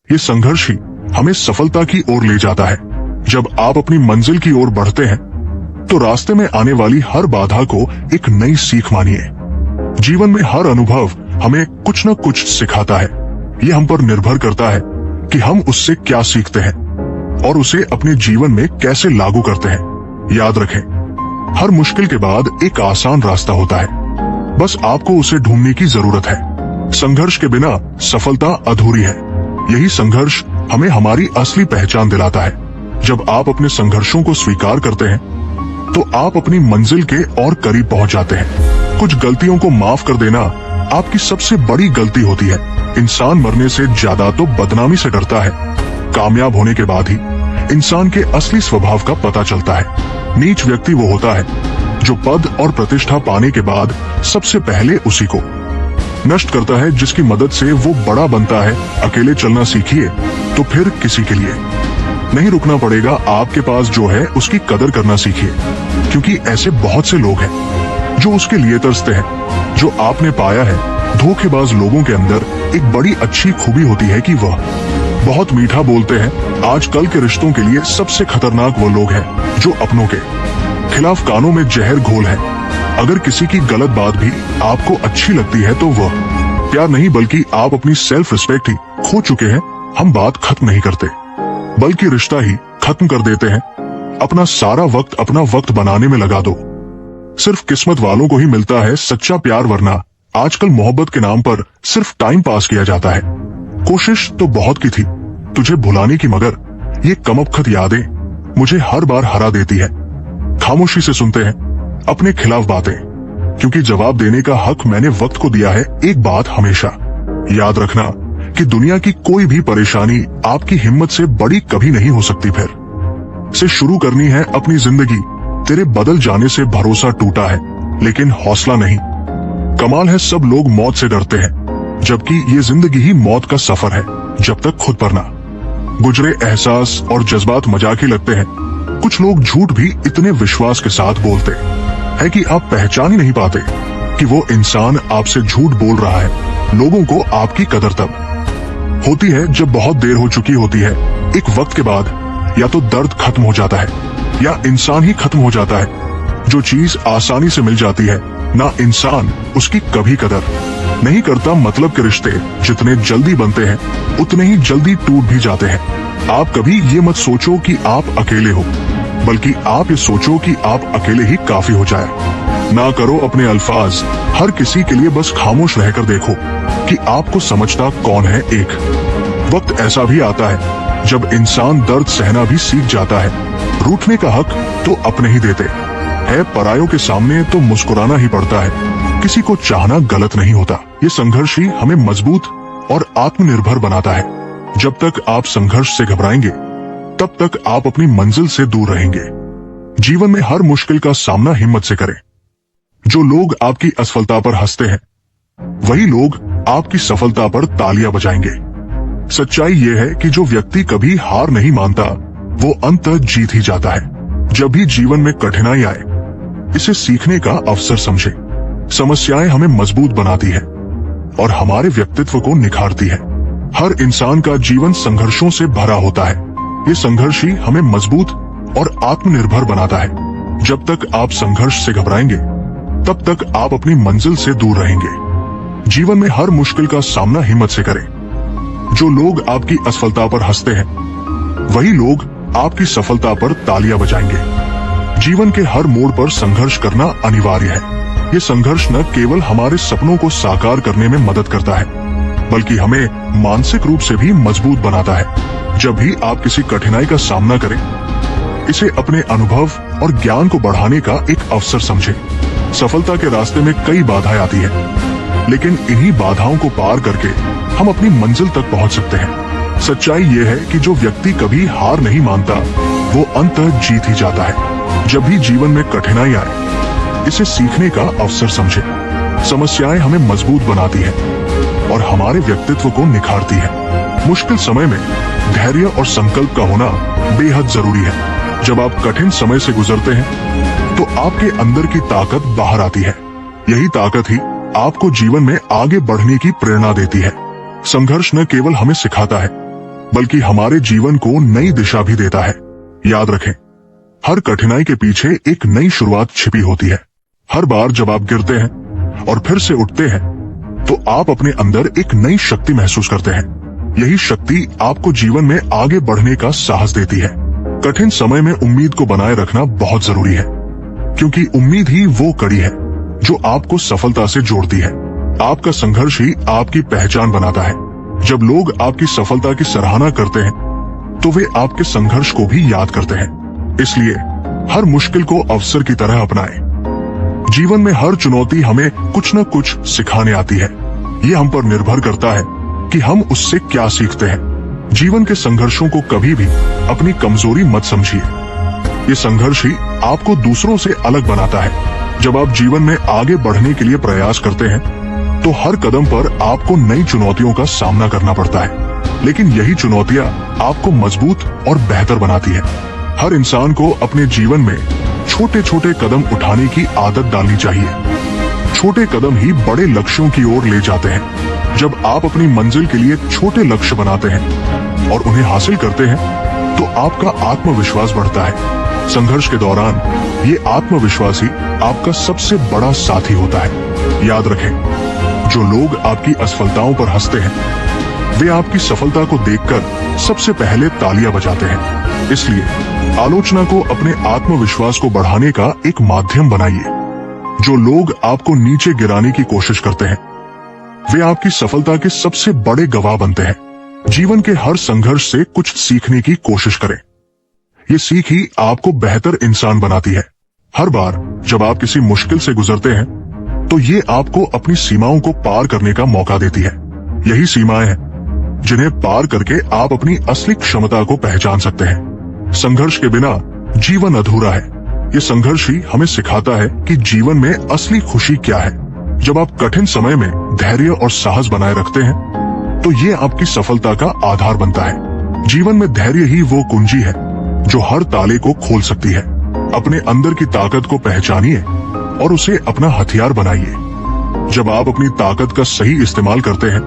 ये संघर्ष ही हमें सफलता की ओर ले जाता है। जब आप अपनी मंजिल की ओर बढ़ते हैं तो रास्ते में आने वाली हर बाधा को एक नई सीख मानिए। जीवन में हर अनुभव हमें कुछ न कुछ सिखाता है। ये हम पर निर्भर करता है कि हम उससे क्या सीखते हैं और उसे अपने जीवन में कैसे लागू करते हैं। याद रखें, हर मुश्किल के बाद एक आसान रास्ता होता है, बस आपको उसे ढूंढने की जरूरत है। संघर्ष के बिना सफलता अधूरी है। यही संघर्ष हमें हमारी असली पहचान दिलाता है। जब आप अपने संघर्षों को स्वीकार करते हैं तो आप अपनी मंजिल के और करीब पहुंच जाते हैं। कुछ गलतियों को माफ कर देना आपकी सबसे बड़ी गलती होती है। इंसान मरने से ज्यादा तो बदनामी से डरता है। कामयाब होने के बाद ही इंसान के असली स्वभाव का पता चलता है। नीच व्यक्ति वो होता है जो पद और प्रतिष्ठा पाने के बाद सबसे पहले उसी को नष्ट करता है, जिसकी मदद से वो बड़ा बनता है। अकेले चलना सीखिए तो फिर किसी के लिए नहीं रुकना पड़ेगा। आपके पास जो है उसकी कदर करना सीखिए, क्योंकि ऐसे बहुत से लोग हैं जो उसके लिए तरसते हैं। जो आपने पाया है, धोखेबाज लोगों के अंदर एक बड़ी अच्छी खूबी होती है कि वह बहुत मीठा बोलते हैं। आजकल के रिश्तों के लिए सबसे खतरनाक वो लोग हैं जो अपनों के खिलाफ कानों में जहर घोल है। अगर किसी की गलत बात भी आपको अच्छी लगती है तो वह प्यार नहीं, बल्कि आप अपनी सेल्फ रिस्पेक्ट ही खो चुके हैं। हम बात खत्म नहीं करते, बल्कि रिश्ता ही खत्म कर देते हैं। अपना सारा वक्त अपना वक्त बनाने में लगा दो। सिर्फ किस्मत वालों को ही मिलता है सच्चा प्यार, वरना आजकल मोहब्बत के नाम पर सिर्फ टाइम पास किया जाता है। कोशिश तो बहुत की थी तुझे भुलाने की, मगर ये कमबख्त यादें मुझे हर बार हरा देती है। खामोशी से सुनते हैं अपने खिलाफ बातें, क्योंकि जवाब देने का हक मैंने वक्त को दिया है। एक बात हमेशा याद रखना कि दुनिया की कोई भी परेशानी आपकी हिम्मत से बड़ी कभी नहीं हो सकती। फिर से शुरू करनी है अपनी जिंदगी। तेरे बदल जाने से भरोसा टूटा है, लेकिन हौसला नहीं। कमाल है सब लोग मौत से डरते हैं, जबकि ये जिंदगी ही मौत का सफर है। जब तक खुद पर ना गुजरे एहसास और जज्बात मजाक ही लगते हैं। कुछ लोग झूठ भी इतने विश्वास के साथ बोलते हैं कि आप पहचान ही नहीं पाते कि वो इंसान आपसे झूठ बोल रहा है। लोगों को आपकी कदर तब होती है जब बहुत देर हो चुकी होती है। एक वक्त के बाद या तो दर्द खत्म हो जाता है या इंसान ही खत्म हो जाता है। जो चीज आसानी से मिल जाती है ना, इंसान उसकी कभी कदर नहीं करता। मतलब के रिश्ते जितने जल्दी बनते हैं उतने ही जल्दी टूट भी जाते हैं। आप कभी ये मत सोचो कि आप अकेले हो, बल्कि आप ये सोचो कि आप अकेले ही काफी हो जाए। ना करो अपने अल्फाज हर किसी के लिए, बस खामोश रहकर देखो कि आपको समझता कौन है। एक वक्त ऐसा भी आता है जब इंसान दर्द सहना भी सीख जाता है। रूठने का हक तो अपने ही देते है, परायों के सामने तो मुस्कुराना ही पड़ता है। किसी को चाहना गलत नहीं होता। ये संघर्ष ही हमें मजबूत और आत्मनिर्भर बनाता है। जब तक आप संघर्ष से घबराएंगे, तब तक आप अपनी मंजिल से दूर रहेंगे। जीवन में हर मुश्किल का सामना हिम्मत से करें। जो लोग आपकी असफलता पर हंसते हैं, वही लोग आपकी सफलता पर तालियां बजाएंगे। सच्चाई यह है कि जो व्यक्ति कभी हार नहीं मानता, वो अंत जीत ही जाता है। जब भी जीवन में कठिनाई आए, इसे सीखने का अवसर समझे। समस्याएं हमें मजबूत बनाती है और हमारे व्यक्तित्व को निखारती है। हर इंसान का जीवन संघर्षों से भरा होता है। ये संघर्ष ही हमें मजबूत और आत्मनिर्भर बनाता है। जब तक आप संघर्ष से घबराएंगे, तब तक आप अपनी मंजिल से दूर रहेंगे। जीवन में हर मुश्किल का सामना हिम्मत से करें। जो लोग आपकी असफलता पर हंसते हैं, वही लोग आपकी सफलता पर तालियां बजाएंगे। जीवन के हर मोड़ पर संघर्ष करना अनिवार्य है। ये संघर्ष न केवल हमारे सपनों को साकार करने में मदद करता है, बल्कि हमें मानसिक रूप से भी मजबूत बनाता है। जब भी आप किसी कठिनाई का सामना करें, इसे अपने अनुभव और ज्ञान को बढ़ाने का एक अवसर समझें। सफलता के रास्ते में कई बाधाएं आती है, लेकिन इन्हीं बाधाओं को पार करके हम अपनी मंजिल तक पहुंच सकते हैं। सच्चाई ये है कि जो व्यक्ति कभी हार नहीं मानता, वो अंत जीत ही जाता है। जब भी जीवन में कठिनाई आए, इसे सीखने का अवसर समझें। समस्याएं हमें मजबूत बनाती है और हमारे व्यक्तित्व को निखारती है। मुश्किल समय में धैर्य और संकल्प का होना बेहद जरूरी है। जब आप कठिन समय से गुजरते हैं, तो आपके अंदर की ताकत बाहर आती है। यही ताकत ही आपको जीवन में आगे बढ़ने की प्रेरणा देती है। संघर्ष न केवल हमें सिखाता है, बल्कि हमारे जीवन को नई दिशा भी देता है। याद रखें, हर कठिनाई के पीछे एक नई शुरुआत छिपी होती है। हर बार जब आप गिरते हैं और फिर से उठते हैं, तो आप अपने अंदर एक नई शक्ति महसूस करते हैं। यही शक्ति आपको जीवन में आगे बढ़ने का साहस देती है। कठिन समय में उम्मीद को बनाए रखना बहुत जरूरी है, क्योंकि उम्मीद ही वो कड़ी है जो आपको सफलता से जोड़ती है। आपका संघर्ष ही आपकी पहचान बनाता है। जब लोग आपकी सफलता की सराहना करते हैं, तो वे आपके संघर्ष को भी याद करते हैं। इसलिए हर मुश्किल को अवसर की तरह अपनाएं। जीवन में हर चुनौती हमें कुछ न कुछ सिखाने आती है। ये हम पर निर्भर करता है कि हम उससे क्या सीखते हैं। जीवन के संघर्षों को कभी भी अपनी कमजोरी मत समझिए। ये संघर्ष ही आपको दूसरों से अलग बनाता है। जब आप जीवन में आगे बढ़ने के लिए प्रयास करते हैं, तो हर कदम पर आपको नई चुनौतियों का सामना करना पड़ता है, लेकिन यही चुनौतियां आपको मजबूत और बेहतर बनाती है। हर इंसान को अपने जीवन में छोटे छोटे कदम उठाने की आदत डालनी चाहिए। छोटे कदम ही बड़े लक्ष्यों की ओर ले जाते हैं। जब आप अपनी मंजिल के लिए छोटे लक्ष्य बनाते हैं और उन्हें हासिल करते हैं, तो आपका आत्मविश्वास बढ़ता है। संघर्ष के दौरान ये आत्मविश्वास ही आपका सबसे बड़ा साथी होता है। याद रखें, जो लोग आपकी असफलताओं पर हंसते हैं, वे आपकी सफलता को देखकर सबसे पहले तालियां बजाते हैं। इसलिए आलोचना को अपने आत्मविश्वास को बढ़ाने का एक माध्यम बनाइए। जो लोग आपको नीचे गिराने की कोशिश करते हैं, वे आपकी सफलता के सबसे बड़े गवाह बनते हैं। जीवन के हर संघर्ष से कुछ सीखने की कोशिश करें। ये सीख ही आपको बेहतर इंसान बनाती है। हर बार जब आप किसी मुश्किल से गुजरते हैं, तो ये आपको अपनी सीमाओं को पार करने का मौका देती है। यही सीमाएं हैं जिन्हें पार करके आप अपनी असली क्षमता को पहचान सकते हैं। संघर्ष के बिना जीवन अधूरा है। ये संघर्ष ही हमें सिखाता है कि जीवन में असली खुशी क्या है। जब आप कठिन समय में धैर्य और साहस बनाए रखते हैं, तो ये आपकी सफलता का आधार बनता है। जीवन में धैर्य ही वो कुंजी है जो हर ताले को खोल सकती है। अपने अंदर की ताकत को पहचानिए और उसे अपना हथियार बनाइए। जब आप अपनी ताकत का सही इस्तेमाल करते हैं,